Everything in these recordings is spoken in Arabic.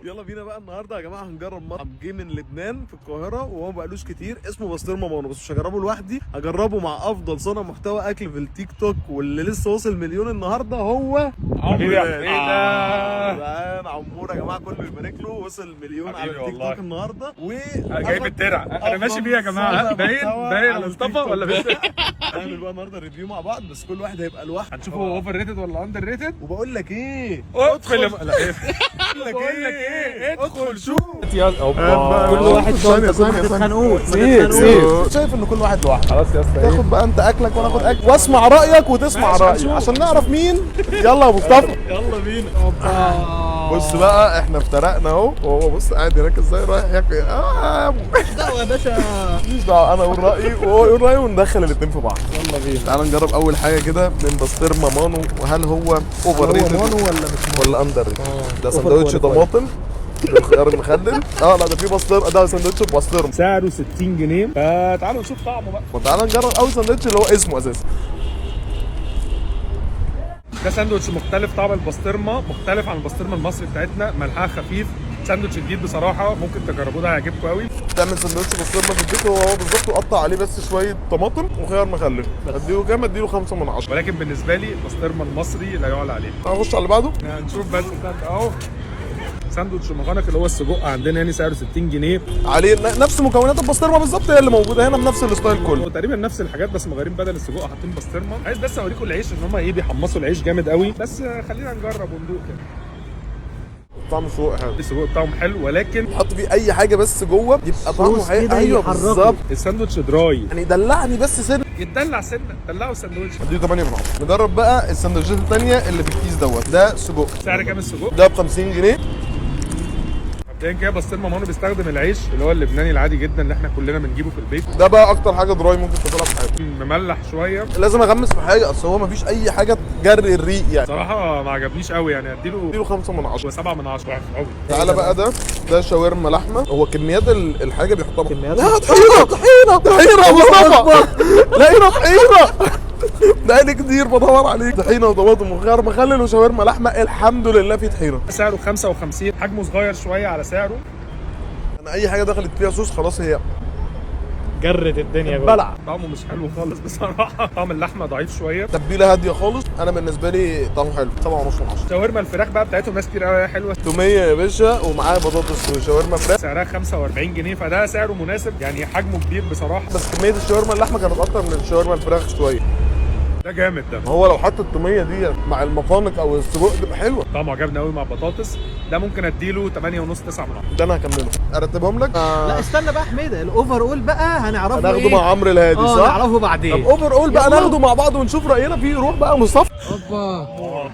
يلا بينا بقى النهارده يا جماعه هنجرب مطعم جه من لبنان في القاهره وهو ما بقالوش كتير، اسمه بسطرمه مانو. بس مش هجربه لوحدي، هجربه مع افضل صانع محتوى اكل في التيك توك واللي لسه وصل مليون النهارده، هو حبيبي يا عمور يا جماعه، كله يبارك له، وصل مليون على التيك توك النهارده. جايب الترع انا ماشي بيها يا جماعه. باين على مصطفى ولا بس؟ هنعمل بقى النهارده ريفيو مع بعض، بس كل واحد هيبقى لوحده. هنشوفه هو اوفر ريتد ولا اندر ريتد. وبقول لك ايه، ادخل لا بقول لك ايه، ادخل شوف. كل واحد ثانيه شايف ان كل واحد لوحده. خلاص يا اسطى، تاخد بقى انت اكلك وانا اخد اكل، واسمع رايك وتسمع رايي عشان نعرف مين. يلا يا مصطفى، يلا بينا. بص بقى احنا افترقنا اهو، وهو بص قاعد هناك ازاي رايح ياكل. دعوه يا باشا، ماليش دعوه، انا اقول رايي وهو يقول رايه وندخل الاثنين في بعض. يلا بينا. تعال نجرب اول حاجه كده من بسطرمه مانو، وهل هو اوفر ريتد مانو ولا مش ولا اندر ريتد؟ ده سندوتش طماطم بالخيار المخلل. لا ده في بسطرمه، ده سندوتش بسطرمه سعره 60 جنيه، فتعالوا نشوف طعمه بقى. وتعالى نجرب اول سندوتش اللي هو اسمه اساسا. ده ساندوتش مختلف، طعم البسطرمه مختلف عن البسطرمه المصري بتاعتنا، ملحها خفيف، ساندوتش جديد بصراحه، ممكن تجربوه ده هيعجبكم قوي. تعمل سندوتش بسطرمه في البيت هو بالظبط، وقطع عليه بس شويه طماطم وخيار مخلل. اديله كام؟ اديله 5 من 10. ولكن بالنسبه لي البسطرمه المصري لا يعلى عليه. هنخش على اللي بعده. هنشوف بس اهو ساندوتش مغنق اللي هو السجق عندنا، يعني سعره 60 جنيه عليه نفس مكونات البسطرمه بالظبط، هي اللي موجوده هنا بنفس الستايل هو كله. تقريبا نفس الحاجات، بس مغيرين بدل السجق حاطين بسطرمه. عايز بس اوريكم العيش ان هم ايه بيحمصوا العيش جامد قوي، بس خلينا نجرب وندوق كده. طعم السجق حلو، السجق بتاعهم حلو، ولكن حط فيه اي حاجه بس جوه يبقى طعمه حلو. ايوه بالظبط، الساندوتش دراي، يعني دلعني بس سنه. يتدلع سنه، دلعوا الساندوتش. اديله 8 من 10. نجرب بقى السندوتشات الثانيه اللي في الكيس دوت. ده سجق، سعر كام السجق؟ ده ب 50 جنيه. مبدئيا كده بسطرمه مانو بيستخدم العيش اللي هو اللبناني العادي جدا اللي احنا كلنا بنجيبه في البيت. ده بقى اكتر حاجه دراي ممكن تاكلها في حياتك. مملح شويه، لازم اغمس في حاجه، اصل هو مفيش اي حاجه تجري الريق يعني. صراحه ما عجبنيش قوي، يعني اديله 5 من 10. 7 من 10 قوي. تعالى بقى ده شاورما لحمه. هو كميات الحاجه بيحطها كميات؟ لا طحينه يا مصطفى، لقينا طحينه. بقالي كتير بدور عليك. طحينه وطماطم وخيار مخلل وشاورما لحمه، الحمد لله في طحينه. سعره 55، حجمه صغير شويه على سعره. انا اي حاجه دخلت فيها صوص خلاص هي جرت الدنيا جوه. بلع. طعمه مش حلو خالص بصراحه، طعم اللحمه ضعيف شويه، تتبيله هاديه خالص. انا بالنسبه لي طعمه حلو، 7.5 من 10. شاورما الفراخ بقى بتاعتهم ناس كتير قوي حلوه، توميه يا باشا ومعاه بطاطس وشاورما فراخ، سعرها 45 جنيه، فده سعره مناسب، يعني حجمه كبير بصراحه. بس كميه الشاورما اللحمه كانت اكتر من الشاورما الفراخ شويه. ده جامد ده. هو لو حط التوميه دي مع المقانق او السجق تبقى حلوه. طعمه عجبني قوي مع بطاطس، ده ممكن اديله 8.5 9 من 10. ده انا هكمله، ارتبهم لك. لا استنى بقى حميده، الاوفر اول بقى هنعرفه هناخده ايه؟ مع عمرو الهادي صح؟ نعرفه بعدين. طب اوفر اول بقى يلا. ناخده مع بعض ونشوف راينا فيه. روح بقى مصطفى. اوبا.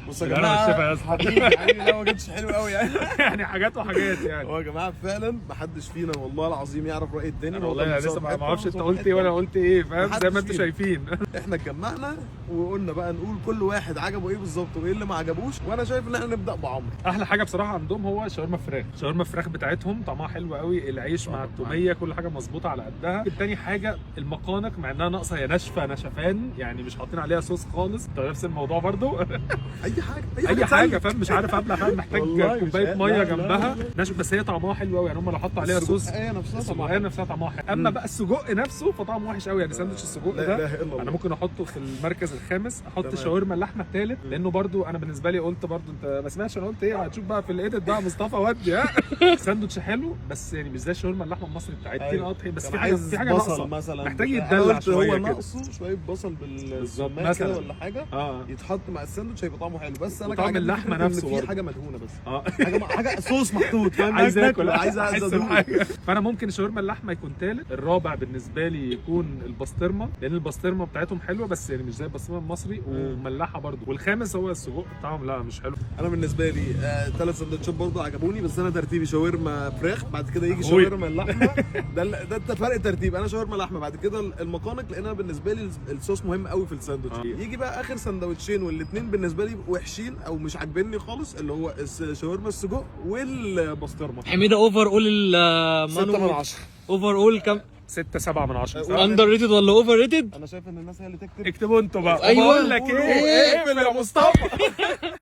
بصوا يا انا جماعه، والشفا يا اسطى. حبيبي لا ما جبتش حلو قوي يعني. يعني حاجات وحاجات يعني. هو يا جماعه فعلا محدش فينا والله العظيم يعرف راي التاني. انا والله لسه ما اعرفش انت قلت ايه وانا قلت ايه، فاهم؟ زي ما انتم شايفين. احنا اتجمعنا وقلنا بقى نقول كل واحد عجبه ايه بالظبط وايه اللي ما عجبوش، وانا شايف ان احنا نبدا بعمرو. احلى حاجه بصراحه عندهم هو شاورما فراخ، شاورما الفراخ بتاعتهم طعمها حلو قوي، العيش مع التوميه كل حاجه مظبوطه على قدها. التاني حاجه المقانق، مع انها ناقصه هي ناشفه نشفان، يعني مش حاطين عليها صوص خالص، ده نفس الموضوع برضو. اي حاجه حاجه فاهم، مش عارف ابلع، فاهم؟ محتاج كوبايه ميه جنبها ناشف، بس هي طعمها حلو قوي، يعني هم لو حطوا عليها صوص السجقيه نفسها طعمها حلو. اما بقى السجق نفسه فطعمه وحش قوي، يعني ساندوتش السجق ده انا ممكن احطه في المركز الخامس، احط شاورما اللحمه الثالث، لانه برضو انا بالنسبه لي قلت برضو انت ما سمعتش انا قلت ايه، هتشوف بقى في الايديت بقى مصطفى ودي. ها ساندوتش حلو بس يعني مش زي شاورما اللحمه المصري بتاعتنا، بس في حاجه ناقصه مثلا، محتاج يتدلع شويه هو كده. ناقصه شويه بصل بالزمان مثلا كده ولا حاجه، يتحط مع الساندوتش هيبقى طعمه حلو. بس انا طعم اللحمه نفسه في برضه حاجه مدهونه بس، اه حاجه صوص محطوط، فاهم؟ عايز اكل، عايز ادوق. فانا ممكن شاورما اللحمه يكون ثالث، الرابع بالنسبه لي يكون البسطرمه، لان البسطرمه بتاعتهم حلوه بس يعني مش زي البسطرمه المصري ومملحه برضه، والخامس هو السجق بتاعهم لا مش حلو. انا بالنسبه لي 3 سندوتشات برضه عجبوني، بس انا ترتيبي شاورما فراخ، بعد كده يجي شاورما اللحمه. ده فرق ترتيب، انا شاورما لحمه، بعد كده المقانق، لان انا بالنسبه لي الصوص مهم قوي في الساندوتش. يجي بقى اخر سندوتشين والاثنين بالنسبه لي وحشين او مش عاجبني خالص، اللي هو شاورما السجق والبسطرمه. حميده اوفر اول 6 من 10. اوفر اول كام؟ 6 7 من 10. اندر ريتد ولا اوفر ريتد؟ انا شايف ان الناس هي اللي تكتب. اكتبوا انتوا بقى. أيوة. بقول لك ايه، اقفل يا مصطفى.